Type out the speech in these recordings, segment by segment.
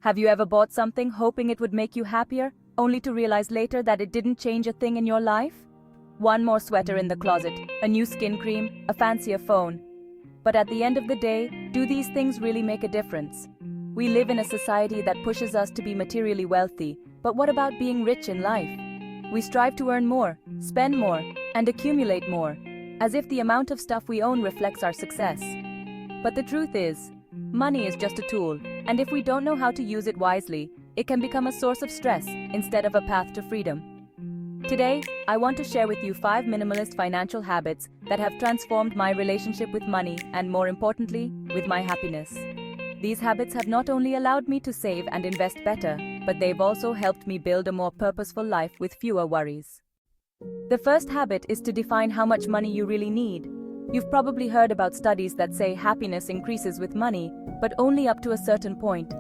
Have you ever bought something hoping it would make you happier, only to realize later that it didn't change a thing in your life? One more sweater in the closet, a new skin cream, a fancier phone. But at the end of the day, do these things really make a difference? We live in a society that pushes us to be materially wealthy, but what about being rich in life? We strive to earn more, spend more, and accumulate more, as if the amount of stuff we own reflects our success. But the truth is, money is just a tool, and if we don't know how to use it wisely, it can become a source of stress instead of a path to freedom. Today, I want to share with you 5 minimalist financial habits that have transformed my relationship with money and, more importantly, with my happiness. These habits have not only allowed me to save and invest better, but they've also helped me build a more purposeful life with fewer worries. The first habit is to define how much money you really need. You've probably heard about studies that say happiness increases with money, but only up to a certain point.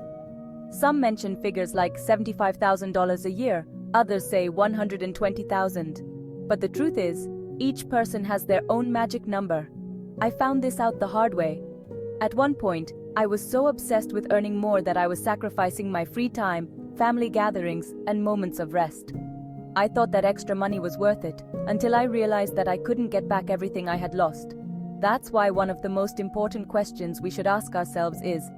Some mention figures like $75,000 a year, others say $120,000. But the truth is, each person has their own magic number. I found this out the hard way. At one point, I was so obsessed with earning more that I was sacrificing my free time, family gatherings, and moments of rest. I thought that extra money was worth it, until I realized that I couldn't get back everything I had lost. That's why one of the most important questions we should ask ourselves is,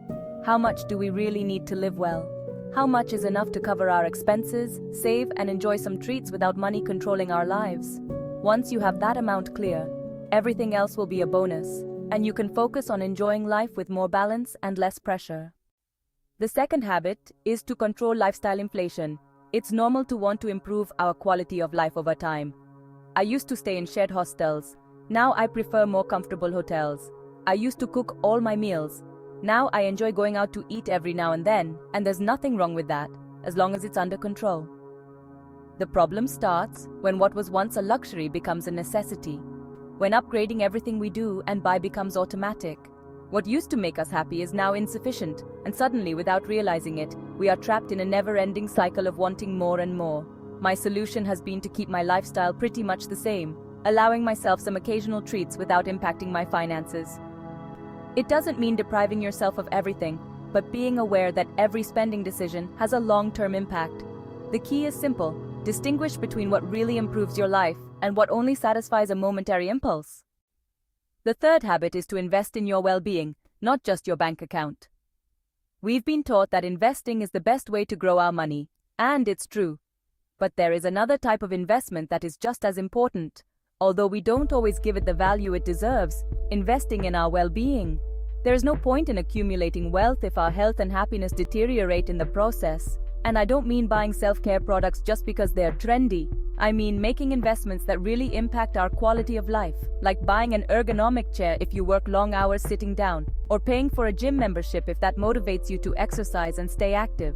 how much do we really need to live well? How much is enough to cover our expenses, save, and enjoy some treats without money controlling our lives? Once you have that amount clear, everything else will be a bonus, and you can focus on enjoying life with more balance and less pressure. The second habit is to control lifestyle inflation. It's normal to want to improve our quality of life over time. I used to stay in shared hostels. Now I prefer more comfortable hotels. I used to cook all my meals. Now I enjoy going out to eat every now and then, and there's nothing wrong with that, as long as it's under control. The problem starts when what was once a luxury becomes a necessity. When upgrading everything we do and buy becomes automatic. What used to make us happy is now insufficient, and suddenly, without realizing it, we are trapped in a never-ending cycle of wanting more and more. My solution has been to keep my lifestyle pretty much the same, allowing myself some occasional treats without impacting my finances. It doesn't mean depriving yourself of everything, but being aware that every spending decision has a long-term impact. The key is simple: distinguish between what really improves your life and what only satisfies a momentary impulse. The third habit is to invest in your well-being, not just your bank account. We've been taught that investing is the best way to grow our money, and it's true. But there is another type of investment that is just as important. Although we don't always give it the value it deserves, investing in our well-being. There is no point in accumulating wealth if our health and happiness deteriorate in the process. And I don't mean buying self-care products just because they're trendy. I mean making investments that really impact our quality of life, like buying an ergonomic chair if you work long hours sitting down, or paying for a gym membership if that motivates you to exercise and stay active.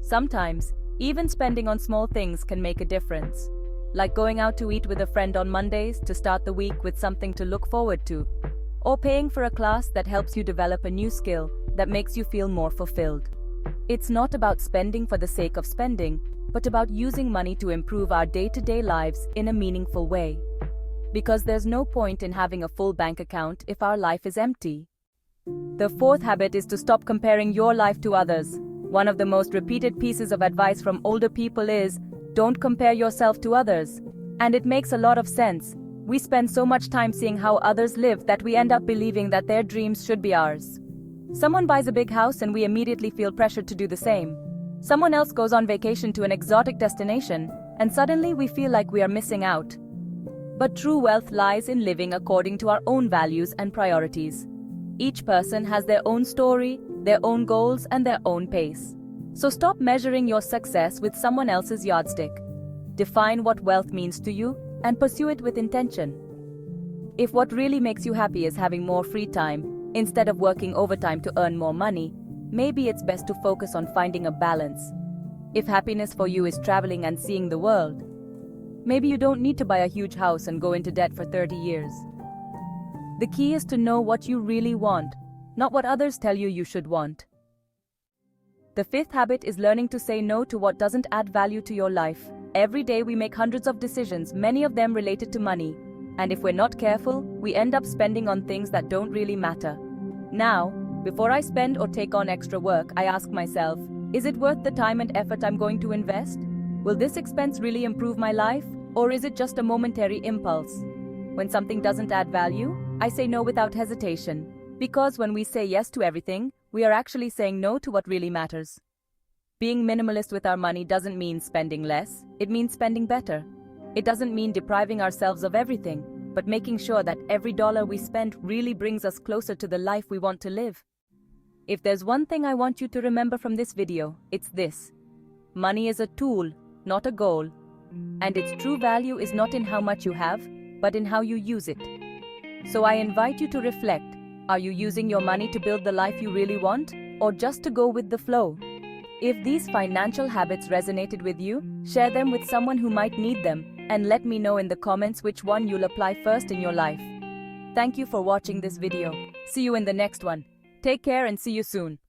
Sometimes, even spending on small things can make a difference. Like going out to eat with a friend on Mondays to start the week with something to look forward to, or paying for a class that helps you develop a new skill that makes you feel more fulfilled. It's not about spending for the sake of spending, but about using money to improve our day-to-day lives in a meaningful way. Because there's no point in having a full bank account if our life is empty. The fourth habit is to stop comparing your life to others. One of the most repeated pieces of advice from older people is, don't compare yourself to others. And it makes a lot of sense. We spend so much time seeing how others live that we end up believing that their dreams should be ours. Someone buys a big house and we immediately feel pressured to do the same. Someone else goes on vacation to an exotic destination, and suddenly we feel like we are missing out. But true wealth lies in living according to our own values and priorities. Each person has their own story, their own goals, and their own pace. So stop measuring your success with someone else's yardstick. Define what wealth means to you and pursue it with intention. If what really makes you happy is having more free time, instead of working overtime to earn more money, maybe it's best to focus on finding a balance. If happiness for you is traveling and seeing the world, maybe you don't need to buy a huge house and go into debt for 30 years. The key is to know what you really want, not what others tell you you should want. The fifth habit is learning to say no to what doesn't add value to your life. Every day we make hundreds of decisions, many of them related to money. And if we're not careful, we end up spending on things that don't really matter. Now, before I spend or take on extra work, I ask myself, Is it worth the time and effort I'm going to invest? Will this expense really improve my life? Or is it just a momentary impulse? When something doesn't add value, I say no without hesitation. Because when we say yes to everything, we are actually saying no to what really matters. Being minimalist with our money doesn't mean spending less, it means spending better. It doesn't mean depriving ourselves of everything, but making sure that every dollar we spend really brings us closer to the life we want to live. If there's one thing I want you to remember from this video, it's this. Money is a tool, not a goal. And its true value is not in how much you have, but in how you use it. So I invite you to reflect. Are you using your money to build the life you really want, or just to go with the flow? If these financial habits resonated with you, share them with someone who might need them, and let me know in the comments which one you'll apply first in your life. Thank you for watching this video. See you in the next one. Take care and see you soon.